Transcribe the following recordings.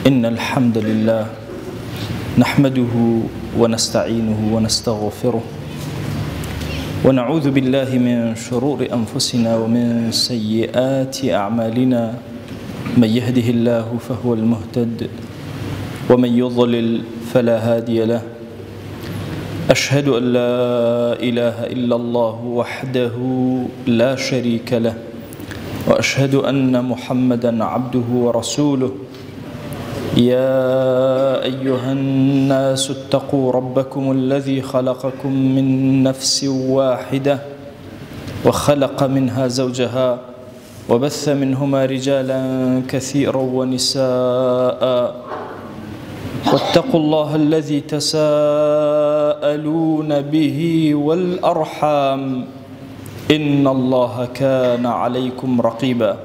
إن الحمد لله نحمده ونستعينه ونستغفره ونعوذ بالله من شرور أنفسنا ومن سيئات أعمالنا من يهده الله فهو المهتد ومن يضلل فلا هادي له أشهد أن لا إله إلا الله وحده لا شريك له وأشهد أن محمدًا عبده ورسوله يا أيها الناس اتقوا ربكم الذي خلقكم من نفس واحدة وخلق منها زوجها وبث منهما رجالا كثيرا ونساء واتقوا الله الذي تساءلون به والأرحام إن الله كان عليكم رقيبا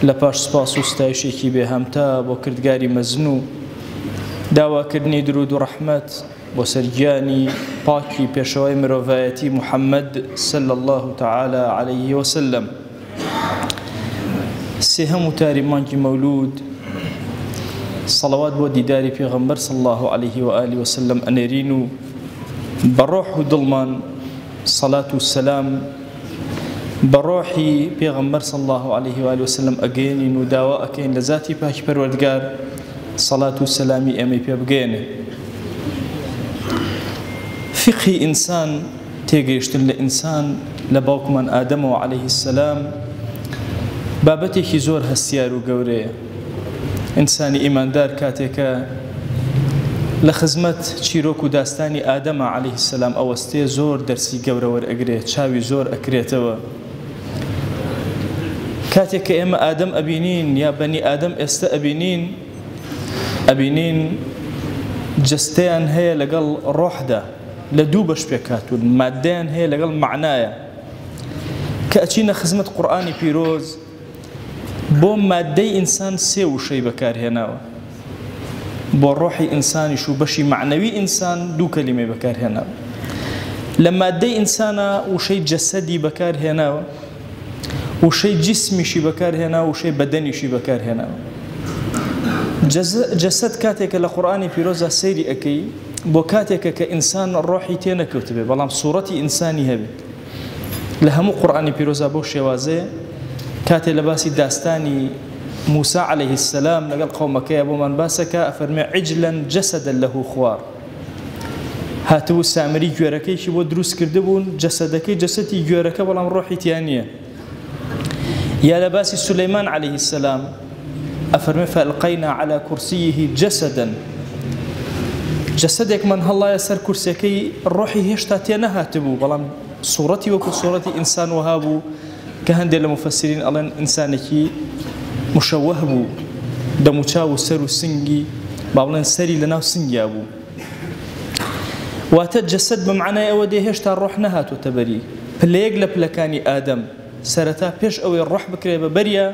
لپاش سپاس و ستایشێکی بێهەمتا بۆ کردگاری مەزنوو داواکردنی درود و ڕەحمەت بۆ سەرگیانی پاکی پێشەوەی مرۆڤایەتی محەممەد صلی الله تعالى عليه وسلم سێهەم وتاری مانگی مەولود سەڵەوات بۆ دیداری پێغەمبەر صلی الله عليه وآله وسلم ئەنێرین و بەڕۆح و دڵمان سەڵات و سەلام بروحي پیغمبر صلى الله عليه وآله وسلم أجيني نداوا أكين لذاتي باش پروردگار صلاة والسلام أمي بيبجيني فقه إنسان تيجيشتن لإنسان لباوك من آدم عليه السلام بابتي زور هالسيار وجوري إنساني إيمان دار كاتيكا لخزمت چیرۆک و داستانی ئادەمە عليه السلام ئەوەستێ زۆر دەرسی گەورە وەرئەگرێت چاوی زۆر ئەکرێتەوە کاتێک کە ئێمە ئادەم ئەبینین یا بەنی ئادەم ئێستا ئەبینین جەستەیان هەیە لەگەڵ ڕۆحدا لە دوو بەش پێکاتون مادەیان هەیە لەگەڵ معنایە کە ئەچینە خزمەت قورئانی پیرۆز بۆ مادەی ئینسان سێ وشەی بەکارهێناوە بۆ ڕۆحی ئینسانیش و بەشی معنەوی ئینسان دوو کەلیمەی بەکارهێناوە لە مادەی ئینسانە وشەی جەسەدی بەکارهێناوە وشەی جسمیشی بەکارهێناوە وشەی بەدەنیشی بەکارهێناوە جەسەد کاتێکە لە قورئانی پیرۆزە سەیری ئەکەی بۆ کاتێکە کە ئینسان ڕۆحی تێنەکەوتبێ بەڵام سوورەتی ئینسانی هەبێت لە هەموو قورئانی پیرۆزە بۆ شێوازەیە کاتێ لە باسی داستانی موسى عليه السلام لقال قومك يا أبو من باسك أفرمي عجلا جسدا له خوار هاتو السامري جواركي شبو دروس كردبون جسدكي جسدي جوارك ولا من روحي تيانية يا لباس سليمان عليه السلام أفرمي فألقينا على كرسيه جسدا جسدك من الله يسر كرسيكي الروحي هشتا تيانا هاتبو بلام صورتي وكل صورتي إنسان وهابو كهندي المفسرين ألان إنسانكي مشوه بو دموچاو سرو سنگي باولن سري لناو سنگي ابو واتە جەسەد بمعنای ئەوە دێ هێشتا ڕۆح نەهاتوە تەبەری پلەیەک لە پلەکانی ئادەم سەرەتا پێش ئەوەی ڕۆح بکرێ بە بەریە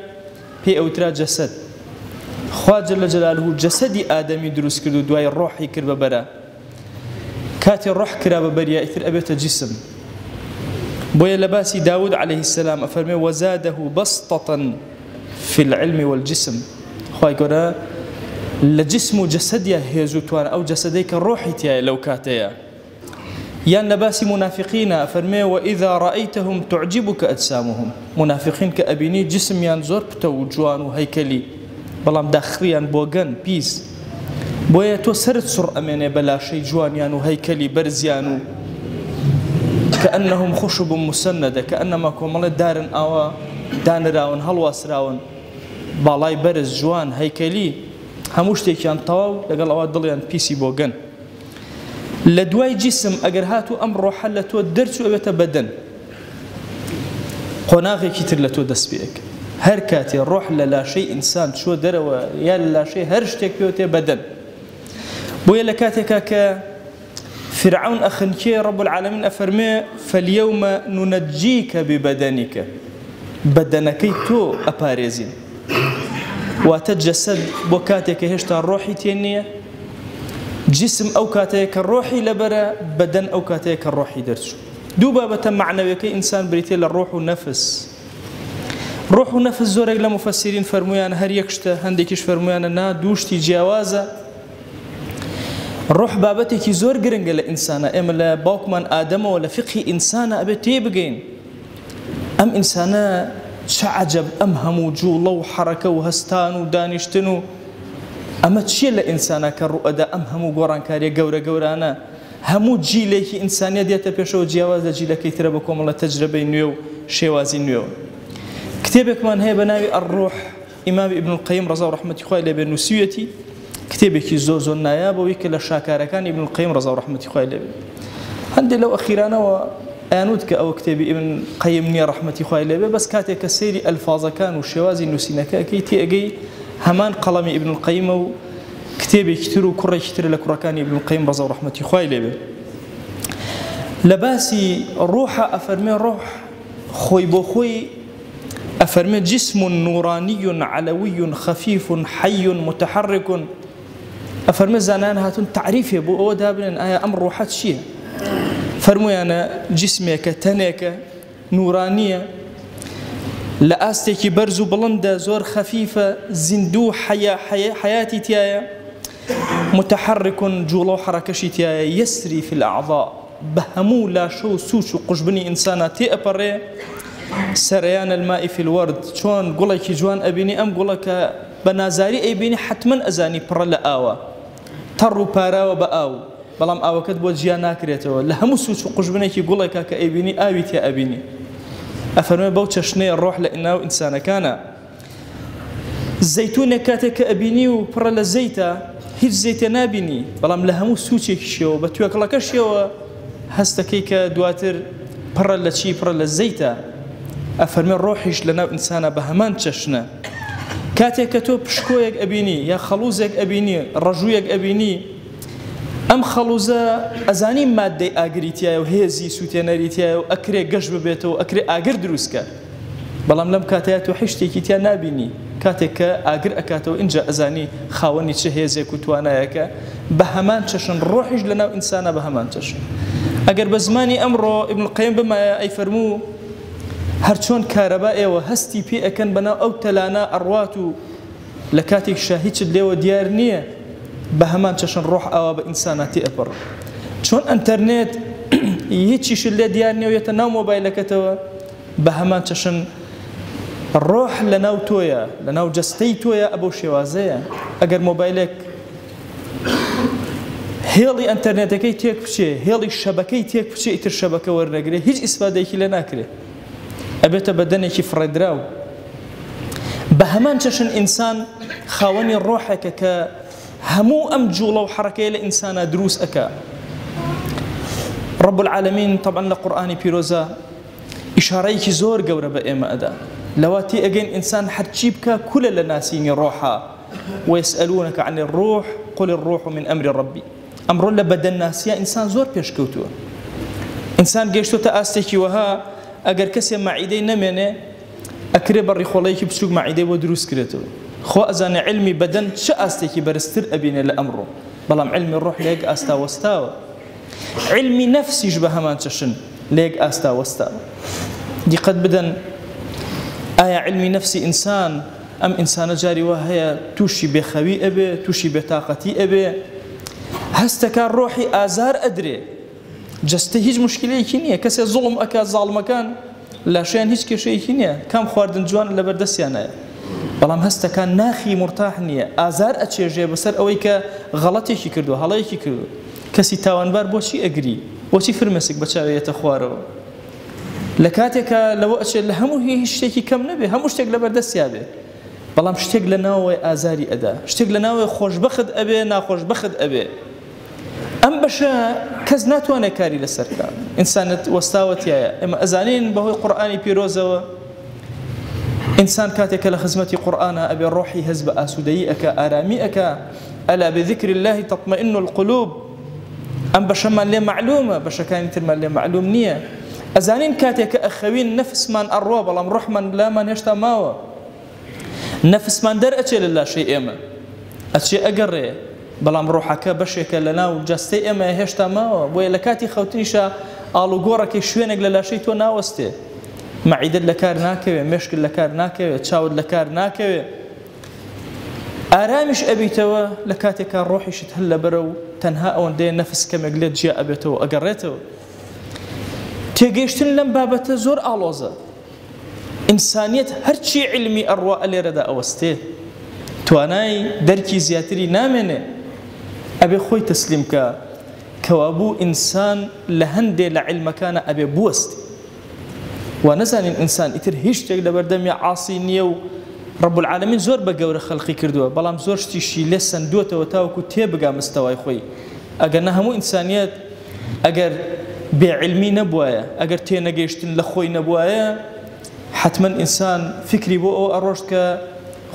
پێی ئەوترا جەسەد خوا جەل جەلالوه جەسەدی ئادەمی دروست کرد و دوای ڕۆحی کرد بە بەرە کاتی ڕۆح کرا بە بەریە ئیتر ئەبێتە جسم بۆیە لە باسی داود عليه السلام ئەفەرمێ وەزادەه بەسطەة في العلم والجسم خواهي قولا لجسم وجسد يا هيزوتوان أو جسديك الروحي تيا لو كاتيا يان لباسي منافقين فرمي وإذا رأيتهم تعجبك أجسامهم منافقين كأبيني جسم ينزور بتو جوان وهيكلي بلام داخليان بوغن بيس بويا تو سرت سر أميني بلا شي جوان يانو هيكلي برزيانو كأنهم خشب مسندة كأنما كومال دارن أو دانراون هەڵواسراون باڵای بەرز جوان هەیکەلی هەموو شتێکیان تەواو لەگەڵ ئەوە دڵیان پیسی بۆگەن لە دوای جسم ئەگەر هاتوو ئەم ڕۆحە لە تۆ دەرچوو ئەبێتە بەدەن قۆناغێکی تر لە تۆ دەست پێک هەر کاتێ ڕۆح لە لاشەی ئینسان چوە دەرەوە یا لە لاشەی هەر شتێک پێوتێ بەدەن بۆیە لە کاتێکا کە فرعون ئەخنکێ رب العالمین ئەفەرمێ فاليوم ننجيك ببدنك بدنكي تو أبارزين واتجسد بوكاتك هشتا الروحي تينية جسم أو كاتك الروحي لبرا بدن أو كاتك الروحي درسو دوبا بتم معنوي كي إنسان بريتي للروح والنفس ڕۆح و نەفس زۆرێک لە مفەسیرین فەرمویان هەر یەک شتە، هەندێکیش فەرمویانە نا دووشتی جیاوازە. ڕۆح بابەتێکی زۆر گرنگە لە ئینسانە. ئێمە لە باوکمان ئادەمەوە لە فقهی ئینسانە ئەبێت تێبگەین ئەم ئینسانە چه عەجەب ئەم هەموو جوڵە و حەرەکە و هەستان و دانیشتن و ئەمە چییە لە ئینسانە کە ڕوئەدا ئەم هەموو گۆڕانکاریە گەورە گەورانە هەموو جیلێکی ئینسانیە دێتە پێشەوە جیاواز لە جیلەکەی ترە بە کۆمەڵە تەجربەی نوێ و شێوازی نوێ. کتێبێکمان هەیە بە ناوی ئەڕۆح، ئیمامی ئیبن القەیم ڕەزا و ڕەحمەتی خوای لێبێ نووسیوێتی، کتێبێکی زۆر نایابەوەی کە لە شاکارەکانی ئیبن القەیم ڕەزا و ڕەحمەتی خوای لێبێ. هەندێک لەو ئەخیرانەوە ئەیانوت کە ئەوە کتێبی ئیبن قەیم نییە ڕەحمەتی خوای لێبێ، بەس کاتێک کە سەیری ئەلفاظەکان و شێوازی نووسینەکەی تێگەی هەمان قەڵەمی ئیبن القەیمە و کتێبێکی تر و کوڕێکی تر لە کوڕەکانی ئیبن القەیم ڕەزا و ڕەحمەتی خوای لێبێ. لە باسی ڕۆحە ئەفەرمێ ڕۆح خۆی بۆ خۆی أفرمي جسم نوراني علوي خفيف حي متحرك. أفرمي زانان هاتون تعريفي بو أو دابن آية أمر روحات شيء. فرمي أنا جسمك تنك نورانية لأستك برزو بلندة زور خفيفة زندو حياتي تيايا متحرك جولو حركشي تيايا يسري في الأعضاء بهمو لا شو سوش قجبني إنساناتي أبري سريان الماء في الورد. شون قولك جوان أبيني أم قولك بنازاري أبيني حتما أزاني برا لآوة ترو بارا وبآو بلام آوة كتبو جيانا كريتو لهمو سوش قجبنيكي قولك كأبيني آويت يا أبيني. أفرمي بوتششني الروح لأنه إنسان كان الزيتون كاتك أبيني وبرا لزيتا هيج زيت نابيني بلام لهمو سوشيك شيو بتوك لك شيو هستكيك دواتر برا لشي برا لزيتا. أفرمي روحيش لنا إنسانا بهمان تششنا كاتك تو بشكويك أبيني يا خلوزك أبيني رجويك أبيني أم خلوزة أزاني مادة أجريتيا وهزي سوتيناريتيا وأكري قشب بيته وأكري أجر دروسك بلام لم كاتيات وحشتي كتيا نابيني كاتك أجر أكاتو إنجا أزاني خاوني تشهيزك وتوانايك بهمان تششن روحيش لنا إنسانا بهمان تششن. أجر بزماني أمره ابن القيم بما أي فرمو هرچون كهرباء وهستي بي أكن بنا أو تلانا أرواتو لكاتك شاهيتش اللي ديار نية بهمان تشن روح أو بإنساناتي أبر شون انترنت يتشيش اللي ديار نية ويتناو موبايلك توا بهمان تشن الروح لناو تويا لناو جستي تويا أبو شوازية. أجر موبايلك هيلي انترنتكي تيك بشي هيلي الشبكي تيك بشي إتر شبكة ورنقري هيج إسفاديكي لناكري أبيت بدنك فريدراو بهمان تشن إنسان خاوني روحك كهمو أمجولة وحركة لإنسان دروس أكا. رب العالمين طبعا لقرآن بيروزا إشاريك زور قورة بإيما أدا لواتي أجين إنسان حرجيبك كل الناسين روحا ويسألونك عن الروح قل الروح من أمر ربي. أمر لبدن ناسيا إنسان زور بيشكوتو إنسان جيشتو تأستيكي وها أجر كسي معيدي نمينه أكري بري خوليكي بسوق معيدي ودروس كريتو خو أزان علمي بدن شأستيكي برستر أبيني لأمره بلام علمي الروح ليك أستا وستاوى علمي نفسي يشبه ما تشن ليك أستا وستاوى دي قد بدن آية علمي نفسي إنسان أم إنسان جاري وهي توشي بخوي أبي توشي بطاقتي أبي هستكان روحي آزار أدري جسته هیچ مشکلی نیه کسی ظلم اکا ظالم کان لاشیان هیچ کشی نیه کم خواردن جوان لبردستیانه بلام هست کان ناخی مرتاح نیه آزار اچیجه بسر اوی که غلطی کی کردو حالی کی کردو کسی تاوانبار بوشی اگری بوشی فرمسک بچایت خوارو لکاتک لو اچل لهمو هیچ شتی کم نبی هموش تگ لبردستیابه بلام شتگ لناوی آزاری ادا شتگ لناوی خوشبخت ابی ناخوشبخت ابی أم بشا كز ناتوانا كاري لسركا إنسان وستاوت يا إما أزانين بهو قرآني بيروزا إنسان كاتك لخزمتي قرآن أبي روحي هزب أسوديئك آراميئك ألا بذكر الله تطمئن القلوب. أم بشا ما لي معلومة بشا كان ترمى لي معلوم نية أزانين كاتك أخوين نفس من أرواب الله روح من لا من يشتا ماوى نفس من در أتي لله شيء إما أتي أقري بلام روحك بشك لنا وجستي اما هشتا ما بو لكاتي خوتنيشا الو غورك شوينك لا شيء تو ناوستي معیدەت لە کار ناکەوێ، مێشکت لە کار ناکەوێ، چاوت لە کار ناکەوێ، ئارامیش ئەبیتەوە لە کاتێکا ڕۆحیشت هەل لەبەرە و تەنها ئەوەندەیە نەفس کەمێک لێت جیا ئەبێتەوە ئەگەڕێتەوە. تێگەیشتن لەم بابەتە زۆر ئاڵۆزە. ئینسانیەت هەرچی علمی ئەڕوا لێرەدا ئەوەستێ، توانای دەرکی زیاتری نامێنێ، ئەبێ خۆی تەسلیم کە کەوابوو ئینسان لە هەندێ لە عیلمەکانە ئەبێ بوەستی. و نەزانین ئینسان ئیتر هیچ شتێک لە بەردەمی عاسی نییە و رب العالمین زۆر بە گەورە خەڵقی کردووە، بەڵام زۆر شتیشی لێ سەندووەتەوە تاوەکو تێبگا مستەوای خۆی. ئەگەر نە هەموو ئینسانیەت ئەگەر بێعلمی نەبوایە، ئەگەر تێنەگەیشتن لە خۆی نەبوایە، حتمما ئینسان فکری بۆ ئەو ئەڕۆشت کە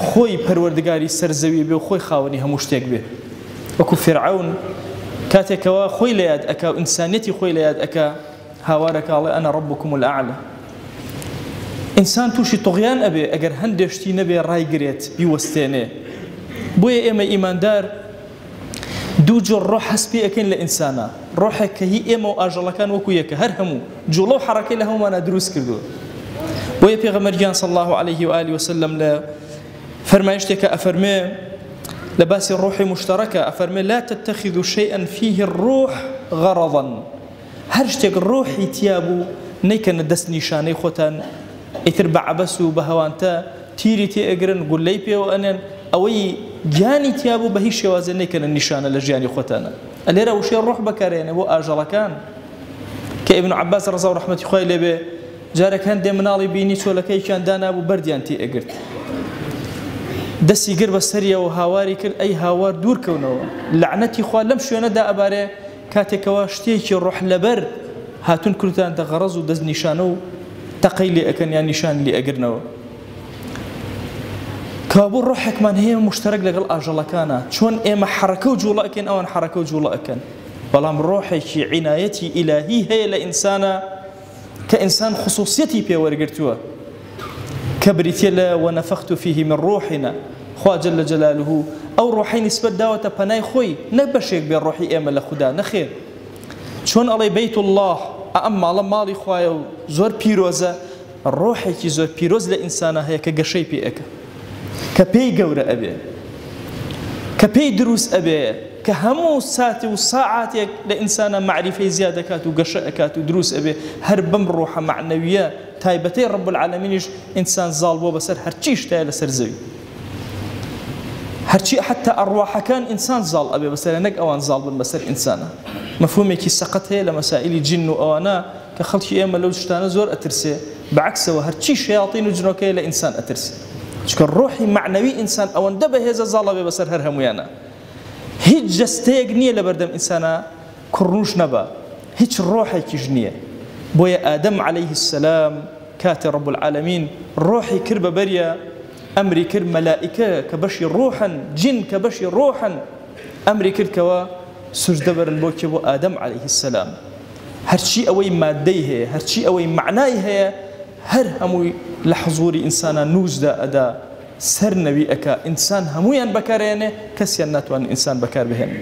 خۆی پەروەردگاری سەرزەوی بێ و خۆی خاوەنی هەموو شتێک بێ. وەکو فیرعەون کاتێکەوە خۆی لە یاد ئەکا و ئینسانیەتی خۆی لە یاد ئەکا، هاوارەکاڵێ ئەنا ڕەبوکم الأعلى. ئینسان تووشی تۆغیان ئەبێ ئەگەر هەندێک شتی نەبێ ڕایگرێت بیوەستێنێ. بۆیە ئێمە ئیماندار دوو جۆر ڕۆح هەست پێ ئەکەین لە ئینسانە، ڕۆحێک کە هی ئێمە و ئاژەڵەکان وەکو یەکە، هەر هەموو جوڵە و حەرەکەی لە هەمومانە دروست کردووە. بۆیە پێغەمبەرگیان صلی الله عليه وآله وسلم لە فەرمایشتێکە ئەفەرمێ لە باسی ڕۆحی مشتەرەکە، ئەفەرمێ لا تتخذوا شيئا فيه الروح غرضا. هەر شتێک ڕۆحی تیا بوو نەیکەنە دەست نیشانەی خۆتان، ئیتر بە عەبەس و بە هەوانتە تیری تێ ئەگرن، گولەی پێوە ئەنێن، ئەوەی گیانی تیا بوو بە هیچ شێوازە نەیکەنە نیشانە لە ژیانی خۆتانە. ئەلێرە وشەی ڕۆح بەکارێنێ بۆ ئاژەڵەکان کە ئیبن عەباس ڕەزا و ڕەحمەتی خوای لێبێ جارێک هەندێ مناڵی بینی چۆلەکەیکیان دانابوو بەردیان تێ ئەگرت، دەستی گر بە سەریەوە هاواری کرد، ئەی هاوار دوورکەونەوە، لەعنەتی خوا لەم شوێنەدا ئەبارێ کاتێکەوە شتێکی ڕۆح لەبەر هاتون کردوتانتە غەڕەز و دەست نیشانە و تەقەی لێ ئەکەن یان نیشان لێ ئەگرنەوە. کەوابوو ڕۆحێکمان هەیە مشتەرەک لەگەڵ ئاژەڵەکانە، چۆن ئێمە حەرەکە و جوڵە ئەکەن ئەوان حەرەکە و جوڵە ئەکەن، بەڵام ڕۆحێکی عینایەتی ئیلاهی هەیە لە ئینسانە کە ئینسان خصوصیەتی پێوەرگرتووە کە بریتە لە وەنەفەخت فیه من ڕۆحنا، خوا جەل جەلالوه ئەو ڕۆحەی نسبەت داوەتە پەنای خۆی، نە بەشێک بێ ڕۆحی ئێمە لە خودا، نەخێر. چۆن ئەڵێ بەیت الله ئەم ماڵە ماڵی خوایە و زۆر پیرۆزە، ڕۆحێکی زۆر پیرۆز لە ئینسانە هەیە کە گەشەی پێ ئەکە، کە پێی گەورە ئەبێ، کە پێی دروست ئەبێ، کە هەموو ساتی و ساعاتێک لە ئینسانە معریفەی زیاد دەکات و گەشە ئەکات و دروست ئەبێ. هەر بەم ڕۆحە معنەویە تایبەتەی ڕەب العالەمینیش ئینسان زاڵ بۆ بەسەر هەرچی شتایە لەسەر زەوی، هەرچی حتا ئەڕواحەکان ئینسان زاڵ ئەبێ بەسەر، نەک ئەوان زاڵ بن بەسەر ئینسانە. مەفهومێکی سەقەت هەیە لە مەسائیلی جن و ئەوانە کە خەڵکی ئێمە لەو شتانە زۆر ئەترسێ، بەعکسەوە هەرچی شەیاطین و جنۆکەیە لە ئینسان ئەترسێ، چکە ڕۆحی معنەوی ئینسان ئەوەندە بەهێزە زاڵ ئەبێ بەسەر هەر هەمویانە. هیچ جەستەیەک نییە لە بەردەم ئینسانە کوڕنوش نەبا، هیچ ڕۆحێکیش نییە. بۆیە ئادەم عەلەیه السەلام کاتێ ڕەب العالەمین ڕۆحی کرد بە بەریە، ئەمری کرد مەلائیکە کە بەشی ڕۆحن، جن کە بەشی ڕۆحن، ئەمری کرد کەوە سوجدە بەرن بۆ کێ؟ بۆ ئادەم عەلەیه السەلام. هەرچی ئەوەی مادەی هەیە، هەرچی ئەوەی معنای هەیە، هەر هەمووی لە حزوری ئینسانە نووزدا ئەدا، سەر نەوی ئەکا، ئینسان هەمویان بەکارێنێ، کەسیان ناتوانێت ئینسان بەکار بهێن.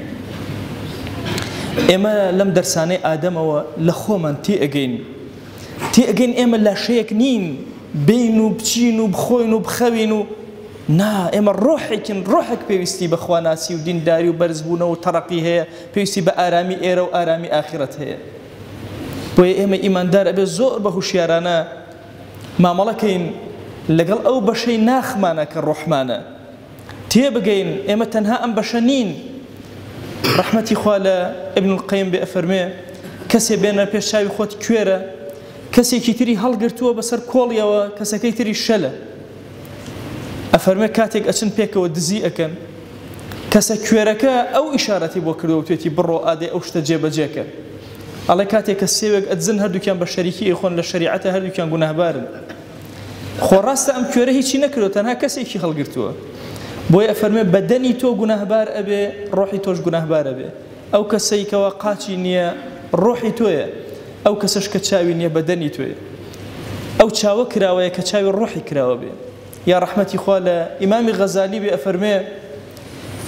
ئێمە لەم دەرسانەی ئادەمەوە لە خۆمان تێئەگەین ئێمە لاشەیەک نین بین و بچین و بخۆین و بخەوین و نا، ئێمە ڕۆحێکین، ڕۆحێک پێویستی بە خواناسی و دینداری و بەرزبوونەوە و تەرەقی هەیە، پێویستی بە ئارامی ئێرە و ئارامی ئاخرەت هەیە. بۆیە ئێمە ئیماندار ئەبێ زۆر بە هوشیارانە مامەڵەکەین لەگەڵ ئەو بەشەی ناخمانە کە ڕۆحمانە تێبگەین. ئێمە تەنها ئەم بەشە نین. ڕەحمەتی خوا لە ئیبن القەیم بێ ئەفەرمێ کەسێ بێنە پێش چاوی خۆت کوێرە، کەسێکی تری هەڵگرتووە بەسەر کۆڵیەوە، کەسەکەی تری شەلە. ئەفەرمێ کاتێک ئەچن پێکەوە دزی ئەکەن، کەسە کوێرەکە ئەو ئیشارەتی بۆ کردەوە توێتی بڕۆ ئادێ ئەو شتە جێبەجێکە. ئەڵێ کاتێک کە سێوێک ئەدزن هەردووکیان بە شەریکی ئەخۆن لە شەریعەتە، هەردووکیان گوناهبارن. خۆ ڕاستە ئەم کوێرە هیچی نەکردەوە، تەنها کەسێکی هەڵگرتووە. بۆیە ئەفەرمێ بەدەنی تۆ گوناهبار ئەبێ، ڕۆحی تۆش گوناهبار ئەبێ. ئەو کەسەیکەوە قاچی نییە ڕۆحی تۆیە، ئەو کەسەش کە چاوی نییە بەدەنی تۆیە. ئەو چاوە کراوەیە کە چاوی ڕۆحی کراوە بێ. یا ڕەحمەتی خوا لە ئیمامی غەزالی بێ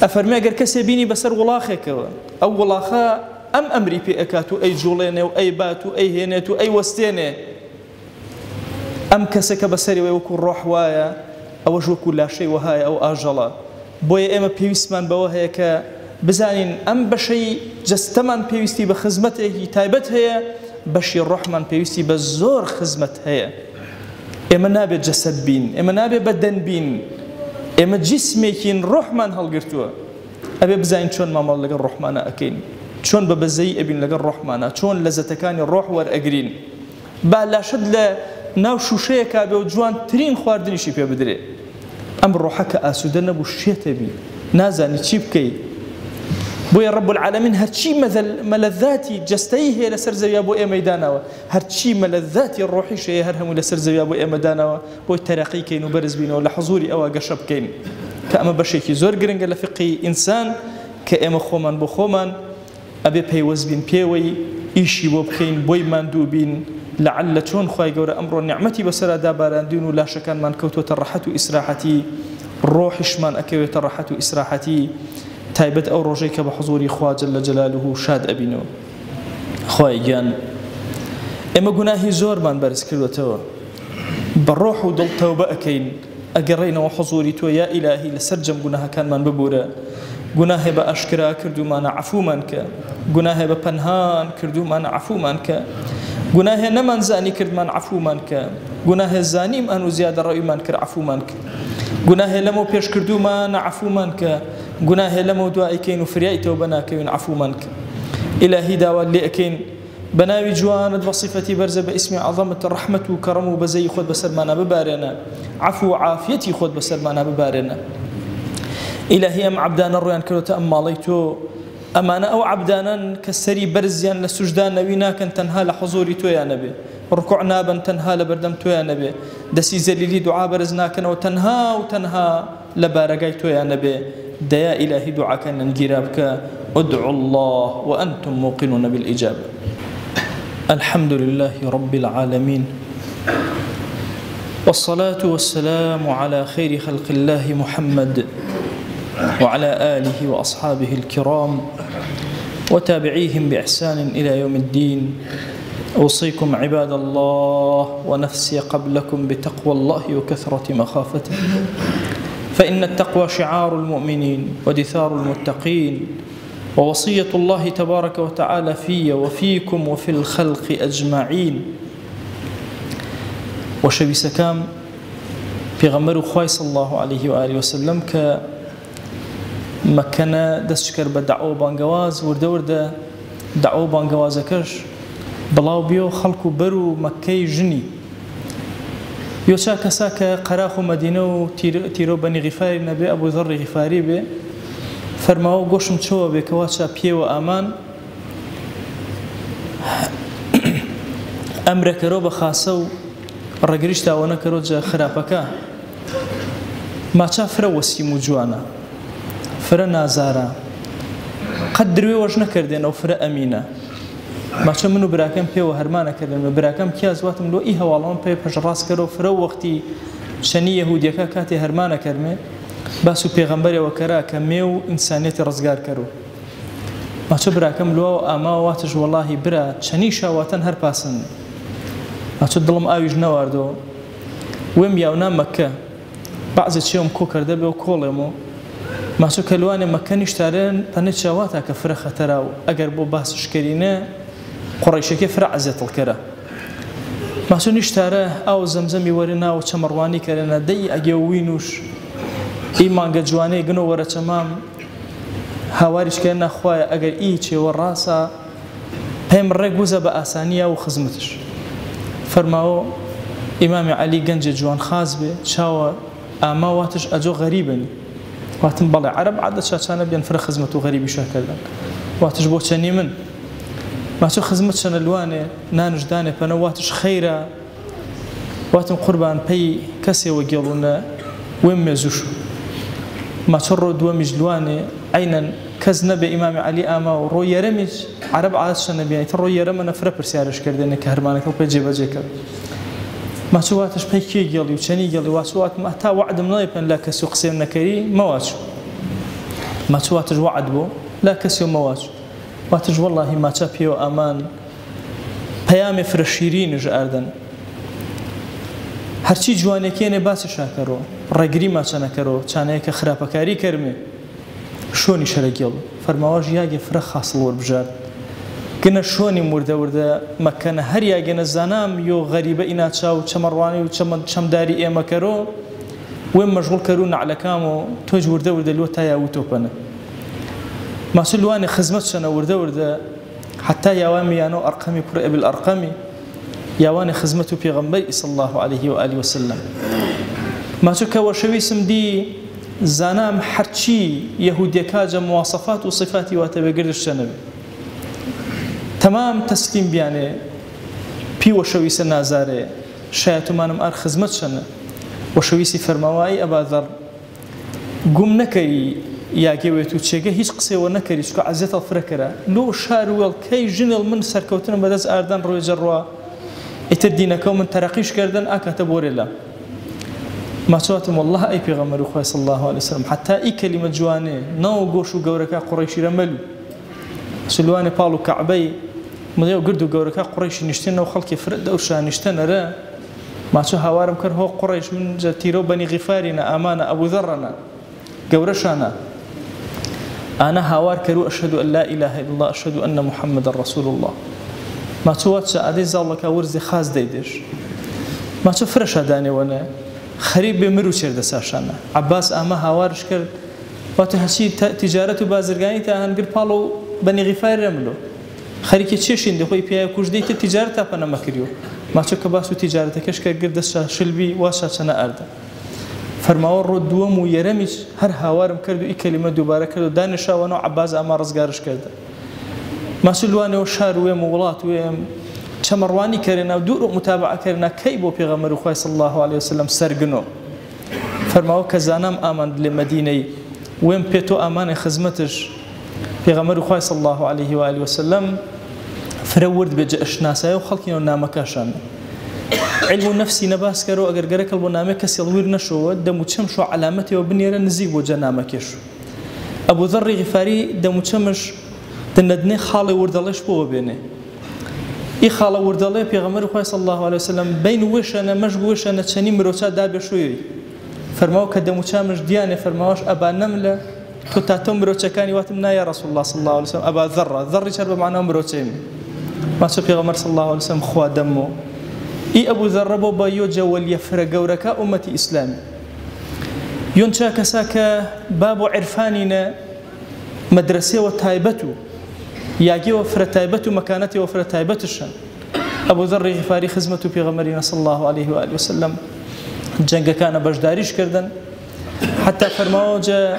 ئەفەرمێ ئەگەر کەسێ بینی بەسەر وڵاخێکەوە، ئەو وڵاخە ئەم ئەمری پێ ئەکات و ئەی جوڵێنێ و ئەی بات و ئەی هێنێت و ئەی وەستێنێ، ئەم کەسێکە بەسەری وەکو ڕۆح وایە ئەوەش وەکو لاشەی وهایە ئەو ئاژەڵە بۆیە ئێمە پێویستمان بەوە هەیە کە بزانین ئەم بەشەی جەستەمان پێویستی بە خزمەتێکی تایبەت هەیە بەشی ڕۆحمان پێویستی بە زۆر خزمەت هەیە ئێمە نابێت جەسەد بین ئێمە نابێت بەدەن بین ئێمە جسمێکین ڕۆحمان هەڵگرتووە ئەبێ بزانین چۆن مامەڵ لەگەڵ ڕۆحمانە ئەکەین چۆن بە بەزەی ئەبین لەگەڵ ڕۆحمانە چۆن لەزەتەکانی ڕۆح وەرئەگرین با لاشت لە ناو شوشەیەکا بێ و جوانترین خواردنیشی پێ بدرێ ئەم ڕۆحەکە ئاسوودە نەبوو شێتە بی نازانی چی بکەی بۆیە ڕەب العالەمین هەرچی مەلەذاتی جەستەیی هەیە لەسەر زەویا بۆ ئێمەی داناوە هەرچی مەلەذاتی ڕۆحیش هەیە هەر هەموو لەسەر زەویا بۆ ئێمە داناوە بۆی تەرەقیکەین و بەرز بینەوە لە حەزوری ئەوە گەشە بکەین کە ئەمە بەشێکی زۆر گرنگە لە فقی ئینسان کە ئێمە خۆمان بۆ خۆمان ئەبێ پەیوەست بین پێوەی ئیشی بۆ بکەین بۆی ماندوو بین لعل چۆن خوای گەورە ئەمڕۆ نیعمەتی بەسەرا داباراندین و لاشەکانمان کەوتوتە ڕەحەت و ئیسراحەتی ڕۆحیشمان ئەکەوێتە ڕەحەت و ئیسراحەتی تایبەت ئەو ڕۆژەی کە بە حضوری خوا جەل جەلالوه شاد ئەبینەوە خوای گیان ئێمە گوناهی زۆرمان بەرز کردوێتەوە بە ڕۆح و دڵ تەوبە ئەکەین ئەگەڕێینەوە حضوری تۆ یا ئیلاهی لەسەر جەم گوناهەکانمان ببورە گوناهێ بە ئاشکرا کردومانە عەفومان کە گوناهێ بە پەنهان کردومانە عەفومان کە گوناهێ نەمانزانی کردمان عەفومان کە گوناهێ زانیم ئەن و زیادە ڕەویمان کرد عەفومان کە گوناهێ لەمەوە پێش کردومانە عەفومان کە گوناهێ لەمەوە دوایکەین و فریای تەوبە ناکەوین عەفومان کە ئیلاهی داوات لێ ئەکەین بناوي جوانت وصفتي برزة باسم عظمة الرحمة وكرم وبزي خود بسرمانا ببارنا عفو وعافيتي خود بسرمانا ببارنا إلهي أم عبدانا الريان كلو تأماليتو أمانا أو عبدانا كسري برزيان لسجدان نبينا كان تنهى لحضوري تو يا نبي ركوعنا بن تنهى لبردم تو يا نبي دسي زليلي دعاء برزنا كان وتنهى لبارقاي تو يا نبي ديا إلهي دعاء كان نجيرابك ادعوا الله وأنتم موقنون بالإجابة الحمد لله رب العالمين والصلاة والسلام على خير خلق الله محمد وعلى آله وأصحابه الكرام وتابعيهم بإحسان إلى يوم الدين أوصيكم عباد الله ونفسي قبلكم بتقوى الله وكثرة مخافته فإن التقوى شعار المؤمنين ودثار المتقين ووصية الله تبارك وتعالى في وفيكم وفي الخلق أجمعين وشبي سكام پیغمبر خوای صلی الله عليه وآله وسلم که مكنا دستشكر بدعو بانگواز ورده دعو بانگوازكش بلاو بيو خلقو برو مكي جني يوشا كساك قراخو مدينة تيرو بني غفاري نبي أبو ذر غفاري بي فرماو گوشم چوە بێکەوە پێوە ئامان ئەمرەکەرۆ بە خاسە و ڕێگریش داوەنەکەرۆ جە خراپەکە ماچا فرە وەسیم و جوانە فرە نازارە قەت درێ وەش نەکردێنەوە فرە ئەمینە ماچە من و براکەم پێوە هەرمانەکردن براکەم کیازواتم لۆ ئی هەواڵەوەم پێ پەژڕاستکەرەوە فرە وەختی شەنی یەهودیەکە کاتێ هەرمانەکەرمێ باسو پیغمبر وکرا کمیو انسانیت رزگار کرو ما چه براکم لو اما واتش والله برا چنی شاواتن هر پاسن ما چه دلم آویج نواردو ویم یاونا مکه بعضی چیوم کو کرده به کولمو ما چه کلوان مکه نشتارن پنیت شاواتا کفر خطراو اگر بو باسش کرینه قریشه که فرع عزت الکره ما چه نشتاره او زمزمی ورنا و چمروانی کرنا دی اگوینوش ئیمانگە جوانەی گنۆ وەرە چەمام هاواریشکە نەخوایە ئەگەر ئی چێوە ڕاستە پێم ڕێک بوزە بە ئاسانیە و خزمەتش فەرماوە ئیمامی عەلی گەنجە جوان خاز بێ چاوە ئاما واتش ئەجۆ غەریبنی واتم بەڵێ عەرەب عادە چاچانە بێن فرە خزمەت و غەریبی شاکردن واتش بۆ چەنی من ماچۆ خزمەت چەنە لوانێ نانش دانێ پەنە واتش خەیرە واتم قوربان پەی کەسێوە گێڵونە وێم مێزووشە ما ترى دوا مجلوانه عينا كزنا بإمام علي أما ورو يرمج عرب عادش نبي ترى يرمنا فرا برسيارش كردن كهرمانك وبيجي بجيك ما سواتش بيكي يلي وشني يلي واسوات ما تا وعد من يبن لا كسوق سير نكري ما واتش ما سواتش وعد بو لا كسو ما واتش واتش والله ما تبيو أمان بيام فرشيرين جاردن هەرچی جوانێکێنێ باسی شاکەرەوە ڕێگری ماچە نەکەرەوە چانەیەکە خراپەکاری کەرمێ شۆنی شەرەگێڵ فەرماوەژ یاگێ فرە خاصڵ وەربژار گنە شۆنی وردە مەکەنە هەر یاگەنە زانام یۆ غەریبە ئیناچاو چەمەڕوانی و چەمداری ئێمەکەرۆ وێم مەشغوڵ کەرو نەعلەکام و تۆج وردە لۆ تا یاوی تۆپەنە ماسو لوانێ خزمەت شەنە وردە حتا یاوامی یانۆ ئەرقەمی کوڕ ئەبل ئەرقەمی یاوانی خزمەت و پێغەمبەری صلی الله عليه وآله وسلم ماسو کە وەشەویستم دی زانام هەرچی یەهودیەکاجە مواصفات و صفاتی واتە بێگردش شەنەبێ تمام تسلیم بیانێ پی وەشەویستە نازارێ شایەتمانم ئار خزمەت شەنە وەشەویستی فەرماوایی ئەبا ذەڕ گوم نەکەری یاگەوێت و چێگە هیچ قسەوە نەکەری چکە عەزیەتە فرەکەرە لۆ شاروێڵ کەی ژنێڵ من سەرکەوتنم بەدەست ئاردان ڕۆیجە ڕوا ئیتر دینەکە و من تەرەقیش کردن ئاکاتە بۆرێلا ماچواتم والله ئەی پێغەمبەری خوا صلی الله عليه وسلم حتا ئی کەلیمە جوانێ ناو گۆش و گەورەکە قوڕەیشیرە مەلو سلوانێ پاڵ و کەعبەی مڵێ و گرد و گەورەکە قوڕەیشی نیشتێنەوە خەڵکی فرەدە و شانیشتەنەرە ماچۆ هاوارم کرد هۆ قوڕەیش من جە تیرە و بەنی غیفارینە ئامانە ئەبوو ذەڕەنە گەورەشانە أنا هاوار كرو أشهد أن لا إله إلا الله أشهد أن محمد رسول الله ما تواتش عادي زالك ورزي خاص ديدش ما تفرش هداني وانا خريب بمرو شرد ساشانا عباس أما هاوارش كرد واتهشي تجارة بازرگاني تاهن قر بالو بني غفار رملو خريكي تشيشين دي خوي بيا كوش ديت تجارة تابنا مكريو ما تشو كباسو تجارة كشكر قرد شلبي واشا شنا أردا فرماوە ڕۆ دووەم و یەرەمیش هەر هاوارم کرد و ئی کەلیمە دووبارە کرد و دانیشاوەنەوە عەباس ئەما ڕزگارش کردە ماسوول لوانەوە شار وێم و وڵات وێم چەمەڕوانی کردنا و دوور و متابعەکردنا کەی بۆ پێغەمبەری خوا صلی الله عليه وسلم سەرگنۆ فەرماوە کە زانام ئاماند لێ مەدینەی وێم پێ تۆ ئامانەی خزمەتش پێغەمبەری خوا صلی الله عليه وآله وسلم فرە ورد بێجە ئەشناسایە و خەڵکینەوە نامەکەشان علم نفسي نباس كرو أجر جرك البرنامج كسيلوير نشوه دموتشمش علامته وبنيرة نزيب وجنامه كيش أبو ذر غفاري دموتشمش دندني خالي وردلش بوه بينه إي خالي وردله بيغمر خوي صلى الله عليه وسلم بين وش أنا مش وش أنا تشني مروتشا داب شوي فرماو كدموتشمش ديانة فرماوش أبا نملة تتاتم مروتشا كاني واتمنا يا رسول الله صلى الله عليه وسلم أبا ذر شرب معنا مروتشين ما شو بيغمر صلى الله عليه وسلم خوا دمه إي أبو ذر بو بايوجا واليفر جورك أمتي إسلامي ينشا كساك باب عرفاننا مدرسة وتايبته ياجي وفر تايبته مكانته وفر تايبته الشن أبو ذر غفاري خزمته في غمرنا صلى الله عليه وآله وسلم جنگ كان بجداريش كردن حتى فرماوجا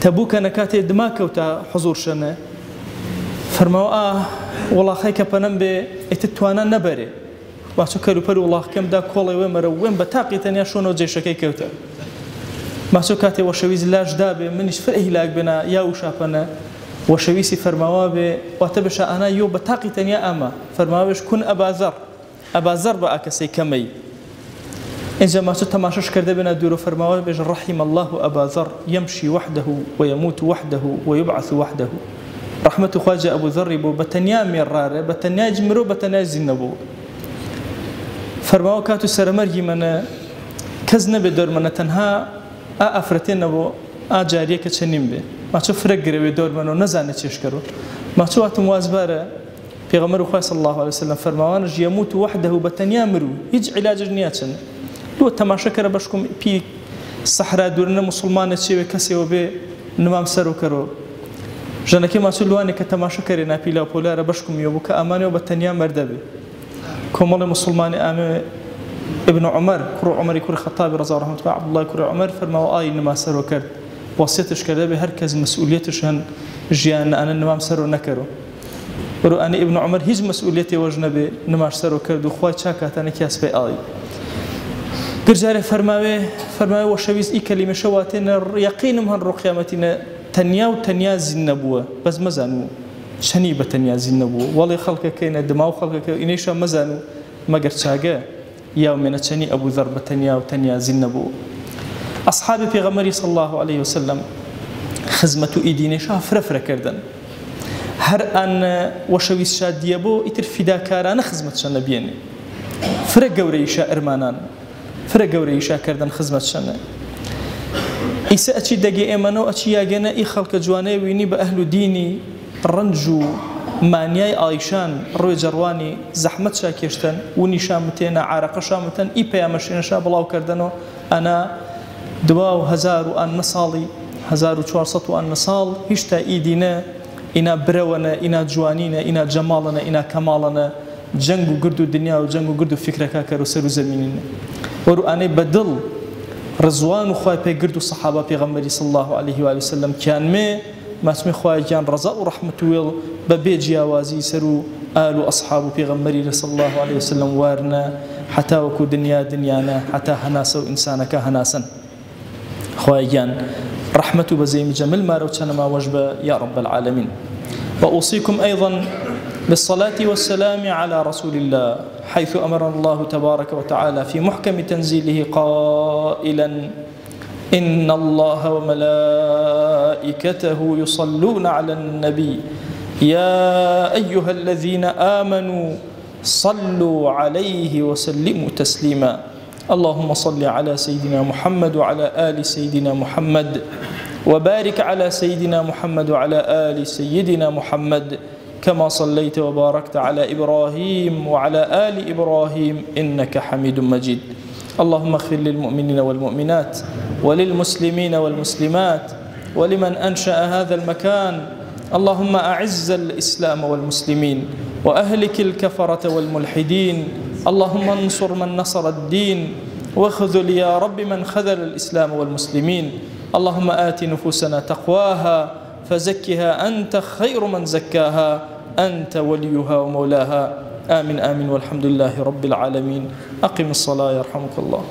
تبوك نكاتي دماك وتا حضور شنه فرماو والله خيك بنمبي اتتوانا نبري واسو كارو برو الله كم دا كولي ومرو وين بتاقي تانيا شونو جيشكي كوتا ماسو كاتي وشويز لاج دابي منش فرقه لاك بنا يا وشابنا وشويسي فرماوابي واتبشا انا يو بتاقي تانيا اما فرماوابش كن ابا ذر باكسي كمي إنجا ماسو تماشش كرده بنا دورو فرماوابش رحم الله ابا ذر يمشي وحده ويموت وحده ويبعث وحده رحمة خواجة ابو ذر بو بتنيا مراره بتنيا جمرو بتنيا زينبو فرماو كاتو سرمرجي من كزنا بدور من تنها أفرتين أبو جارية كتشنيم به ما شو فرق قريب دور منو نزانة تشكره ما شو وقت موازبارة في غمر خواه صلى الله عليه وسلم فرماوانج يموت وحده بتنيا مرو يج علاج جنياتنا لو تماشى كره بشكم في الصحراء دورنا مسلمان تشيء كسي وبي نمام سرو كرو جنكي ما شو لواني كتماشى كرنا في لا بولار بشكم يوبك أمانه وبتنيا مردبه كمال مسلمان أمي ابن عمر كرو عمر كرو خطاب رضي الله عنه عبد الله كرو عمر فرموا إنما سروا كرد وصيتش كذا بهركز مسؤوليتش هن جيان أنا نمام سروا نكرو ورو أنا ابن عمر هيج مسؤوليتي وجنبي نماش سروا كرد وخوي شاكات أنا كياس في قرجاري فرماوي وشويز كلمة شواتنا يقين من رقيامتنا تنيا زنبوه بس مزانو شنيبة تنيا زنبوه والله خلقك كينا دماغ خلقك إنيشا مزانو ما قرشاقه يومنا تشني أبو ذر تنيا زنبوه أصحابي في غمري صلى الله عليه وسلم خزمة إيديني شاف فرفرة كردن هر أن وشويس شاد ديابو يتر فداكاران خزمة شنبيني فرق قوري شاء إرمانان فرە گەورەی شاکردن خزمەت شەنە ئیسا ئەچی دەگێ ئێمەنەوە ئەچی یاگەنە ئی خەڵکە جوانەی وینی بە ئەهل و دینی ڕەنج و مانیای ئایشان ڕۆی جەڕوانی زەحمەت شاکێشتن ونی شامتێنە عارەقە شامتەن ئی پەیامەشێنەشا بڵاوکردنەوە ئەنا 2000 ساڵی 1400 ساڵ هیچ تا ئیدینە ئینا برەوەنە ئینا جوانینە ئینا جەماڵەنە ئینا کەماڵەنە جەنگ و گرد و دنیا و جەنگ و گرد و فکرەکە کەر و سەر و زەمینینە وەرو ئانەی بەدڵ ڕزوان و خوای پێگرد و سەحابە پێغەمبەری صلی الله عليه و سلم کیانمێ ماسمێ خوایەکیان ڕەزا و ڕەحمەت و وێڵ بە بێ جیاوازی سەر و ئال و ئەصحاب و پێغەمبەری صلی الله عليه و سلم وارنە حتا وەکو دنیا دنیانە حتا هەناسە و ئینسانەکە هەناسن خوایەکیان رحمة بزيم جمل ما روتنا ما وجب يا رب العالمين. وأوصيكم أيضا بالصلاة والسلام على رسول الله حيث أمر الله تبارك وتعالى في محكم تنزيله قائلا إن الله وملائكته يصلون على النبي يا أيها الذين آمنوا صلوا عليه وسلموا تسليما اللهم صل على سيدنا محمد وعلى آل سيدنا محمد وبارك على سيدنا محمد وعلى آل سيدنا محمد كما صليت وباركت على إبراهيم وعلى آل إبراهيم إنك حميد مجيد اللهم اغفر للمؤمنين والمؤمنات وللمسلمين والمسلمات ولمن أنشأ هذا المكان اللهم أعز الإسلام والمسلمين وأهلك الكفرة والملحدين اللهم انصر من نصر الدين واخذل يا رب من خذل الإسلام والمسلمين اللهم آت نفوسنا تقواها فزكها أنت خير من زكاها أنت وليها ومولاها آمين آمين والحمد لله رب العالمين أقم الصلاة يرحمك الله.